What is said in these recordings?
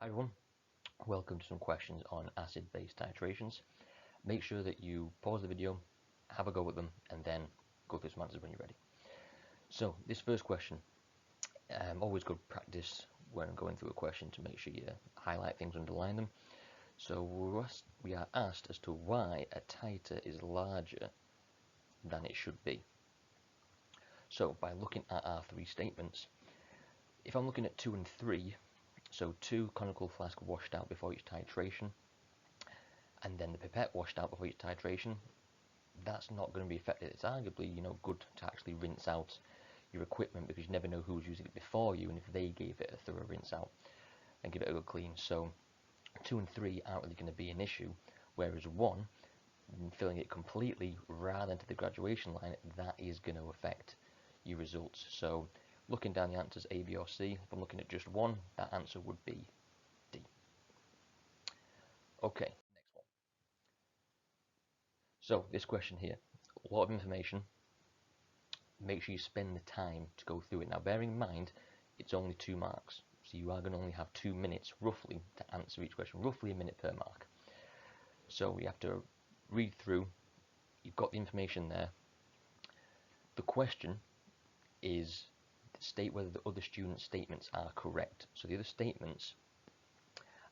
Hi everyone, welcome to some questions on acid-base titrations. Make sure that you pause the video, have a go at them, and then go through some answers when you're ready. So this first question, always good practice when going through a question to make sure you highlight things, underline them. So we are asked as to why a titer is larger than it should be. So by looking at our three statements, if I'm looking at 2 and 3, so 2 conical flasks washed out before each titration, and then the pipette washed out before each titration, that's not going to be effective. It's arguably, good to actually rinse out your equipment because you never know who's using it before you and if they gave it a thorough rinse out and give it a good clean. So 2 and 3 aren't really going to be an issue, whereas 1, filling it completely rather than to the graduation line, that is going to affect your results. So looking down the answers A, B or C, if I'm looking at just 1, that answer would be D. Okay, next one. So this question here, a lot of information. Make sure you spend the time to go through it. Now bearing in mind, it's only 2 marks. So you are going to only have 2 minutes roughly to answer each question, roughly a minute per mark. So you have to read through, you've got the information there. The question is state whether the other students' statements are correct. So the other statements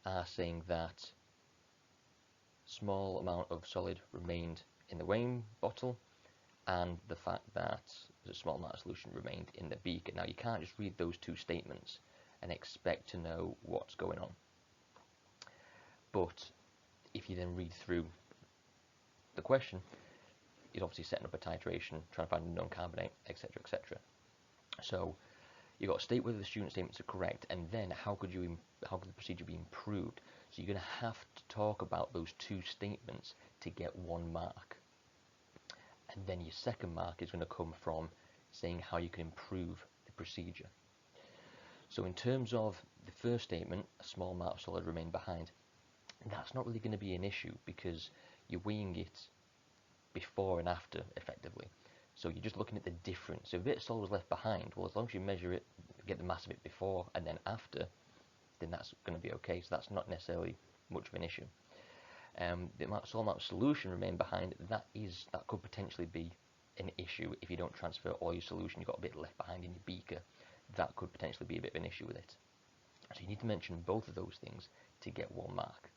are saying that small amount of solid remained in the weighing bottle and the fact that a small amount of solution remained in the beaker. Now you can't just read those 2 statements and expect to know what's going on. But if you then read through the question, it's obviously setting up a titration, trying to find a known carbonate, etc., etc. So you've got to state whether the student statements are correct, and then how could the procedure be improved? So you're going to have to talk about those 2 statements to get 1 mark. And then your second mark is going to come from saying how you can improve the procedure. So in terms of the first statement, a small amount of solid remained behind, that's not really going to be an issue because you're weighing it before and after effectively. So you're just looking at the difference. So if a bit of solid was left behind, well, as long as you measure it, get the mass of it before and then after, then that's going to be okay. So that's not necessarily much of an issue. The small amount of solution remained behind, that could potentially be an issue if you don't transfer all your solution. You've got a bit left behind in your beaker. That could potentially be a bit of an issue with it. So you need to mention both of those things to get 1 mark.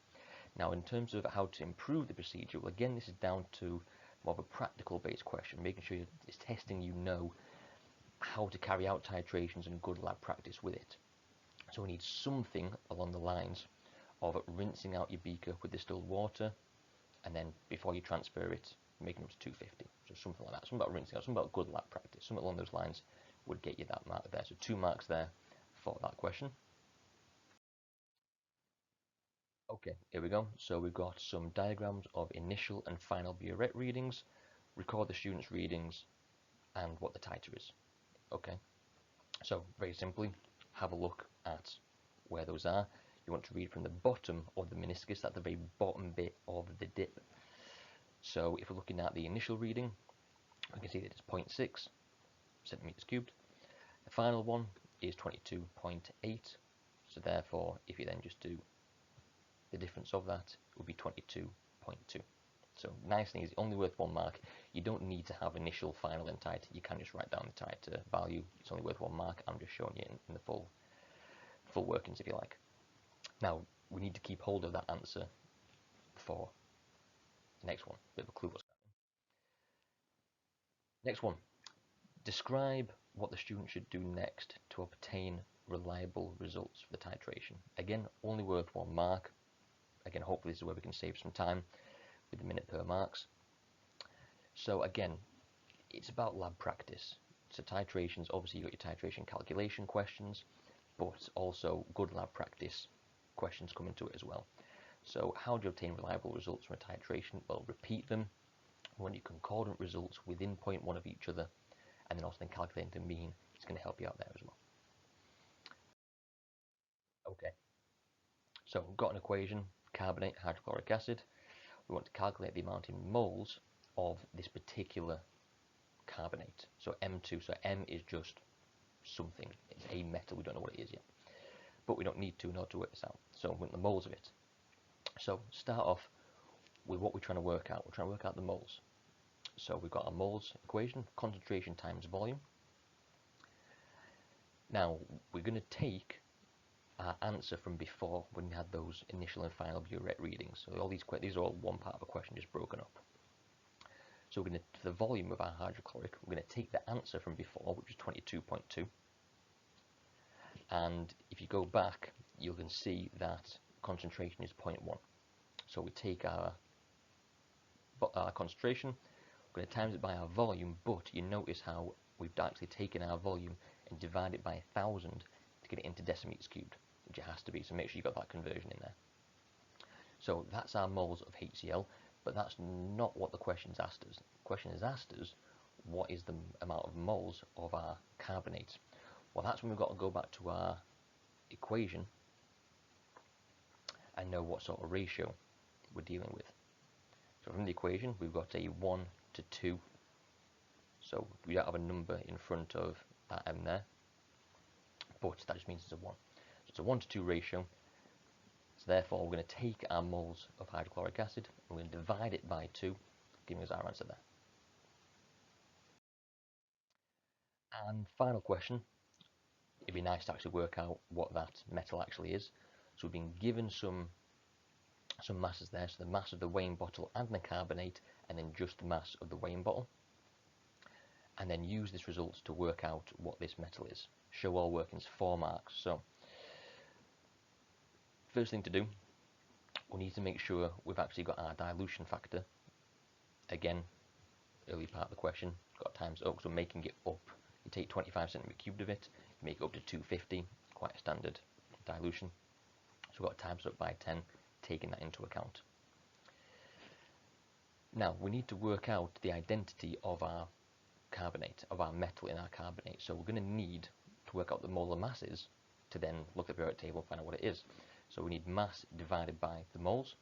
Now in terms of how to improve the procedure, well again this is down to more of a practical based question, making sure it's testing how to carry out titrations and good lab practice with it. So we need something along the lines of rinsing out your beaker with distilled water, and then before you transfer it, making it up to 250. So something like that. Something about rinsing out, something about good lab practice. Something along those lines would get you that mark there. So 2 marks there for that question. Okay, here we go. So we've got some diagrams of initial and final Burette readings, record the students' readings, and what the titer is. Okay, so very simply, have a look at where those are. You want to read from the bottom of the meniscus, that's the very bottom bit of the dip. So if we're looking at the initial reading, we can see that it's 0.6 centimeters cubed. The final one is 22.8. So therefore, if you then just do the difference of that, it will be 22.2. So nice and easy, only worth 1 mark. You don't need to have initial, final and titer. You can just write down the titer value. It's only worth 1 mark. I'm just showing you in the full workings if you like. Now, we need to keep hold of that answer for the next one. Bit of a clue what's happening. Next one. Describe what the student should do next to obtain reliable results for the titration. Again, only worth 1 mark. Again, hopefully this is where we can save some time with the minute per marks. So again, it's about lab practice. So titrations, obviously you've got your titration calculation questions, but also good lab practice questions come into it as well. So how do you obtain reliable results from a titration? Well, repeat them. We want your concordant results within 0.1 of each other, and then also then calculating the mean. It's going to help you out there as well. Okay, so we've got an equation, carbonate, hydrochloric acid. We want to calculate the amount in moles of this particular carbonate. So M2, so M is just something. It's a metal, we don't know what it is yet. but we don't need to in order to work this out. So we want the moles of it. So start off with what we're trying to work out. We're trying to work out the moles. So we've got our moles equation, concentration times volume. Now we're going to take our answer from before when we had those initial and final Burette readings. So all these are all one part of a question just broken up. So we're going to, for the volume of our hydrochloric, we're going to take the answer from before, which is 22.2. And if you go back, you can see that concentration is 0.1. So we take our concentration, we're going to times it by our volume, but you notice how we've actually taken our volume and divided it by 1,000 to get it into decimeters cubed, which it has to be, so make sure you got that conversion in there. So that's our moles of HCl, but that's not what the question's asked us. The question has asked us, what is the amount of moles of our carbonate? Well, that's when we've got to go back to our equation and know what sort of ratio we're dealing with. So from the equation, we've got a 1 to 2. So we don't have a number in front of that m there, but that just means it's a 1. So it's a 1 to 2 ratio. So therefore, we're going to take our moles of hydrochloric acid and we're going to divide it by 2, giving us our answer there. And final question, it'd be nice to actually work out what that metal actually is. So we've been given some masses there, so the mass of the weighing bottle and the carbonate, and then just the mass of the weighing bottle. And then use this result to work out what this metal is. Show all workings 4 marks. So first thing to do, we need to make sure we've actually got our dilution factor. Again, early part of the question, got times up, so making it up. You take 25 centimeter cubed of it, you make it up to 250, quite a standard dilution. So we've got times up by 10, taking that into account. Now we need to work out the identity of our carbonate, of our metal in our carbonate. So we're going to need to work out the molar masses to then look at the periodic table and find out what it is. So we need mass divided by the moles.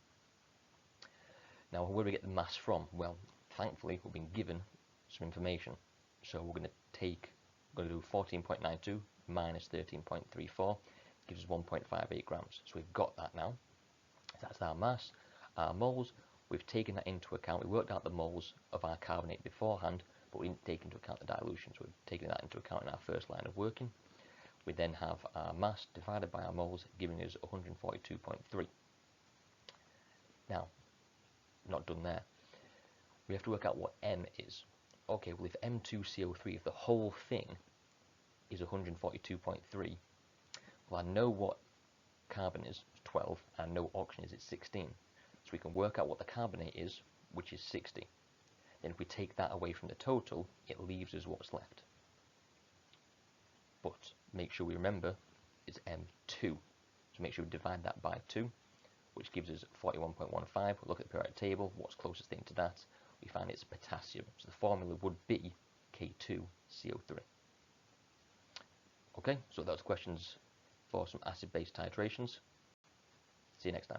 Now where do we get the mass from? Well, thankfully we've been given some information. So we're going to do 14.92 minus 13.34, gives us 1.58 grams. So we've got that now. That's our mass. Our moles, we've taken that into account. We worked out the moles of our carbonate beforehand, but we didn't take into account the dilution. So we've taken that into account in our first line of working. We then have our mass divided by our moles, giving us 142.3. Now, not done there. We have to work out what M is. Okay, well if M2CO3, if the whole thing is 142.3, well I know what carbon is, 12, and I know oxygen is, it's 16. So we can work out what the carbonate is, which is 60. Then if we take that away from the total, it leaves us what's left. But make sure we remember it's M2. So make sure we divide that by 2, which gives us 41.15. We'll look at the periodic table, what's closest thing to that. We find it's potassium. So the formula would be K2CO3. Okay, so those questions for some acid-base titrations. See you next time.